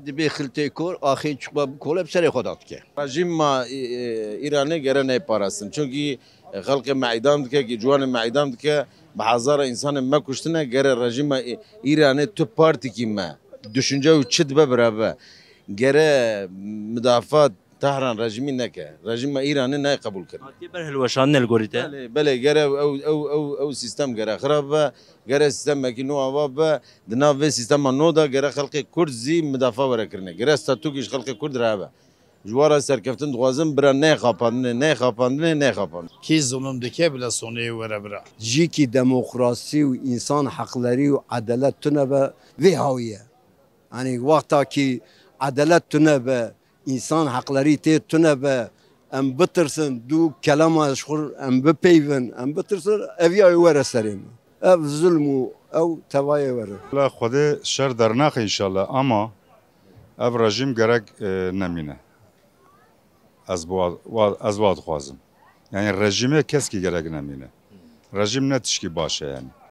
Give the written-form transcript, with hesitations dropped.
دبی خلطه کور آخی چوبا کول بسری خودت که رژیم ما ایرانی گره نپاراستن چونکی خلق معیدان که جوان معیدان که به هزار انسان ما کشتنه گره رژیم ایرانی تو پارتی کی ما düşünce و چت ببره گره مدافعات تهران رژیمی نکه رژیم ایرانی نه قبول کرد هاتی بر هلوشان نلگوریته بله گره او سیستم گره خراب گره سیستم کی نو آواب دناو سیستم نو دا گره خلق کرد زی مدافع ور کرنه گره ستاتوکیش خلق کرد راه جوارا سرکفتن دوازم برا نه خاپاندن کی zulümdeki bile sonu vere bira. جيكي ديمقراسي وإنسان حقلري وعدالت تنبه في هاوية يعني وقتا كي عدالت تنبه إنسان حقلري تي تنبه أم بترسن دو كلام أشخر أم ببيفن أم بترسن أفيا يورا سرين أف ظلمو أو توايا ورا لا خدا شر در نخ انشالله اما اف رژیم گرگ نمینه از واد خوازم یعنی رژیم کس کی گرگ نمینه رژیم نتش کی باشه yani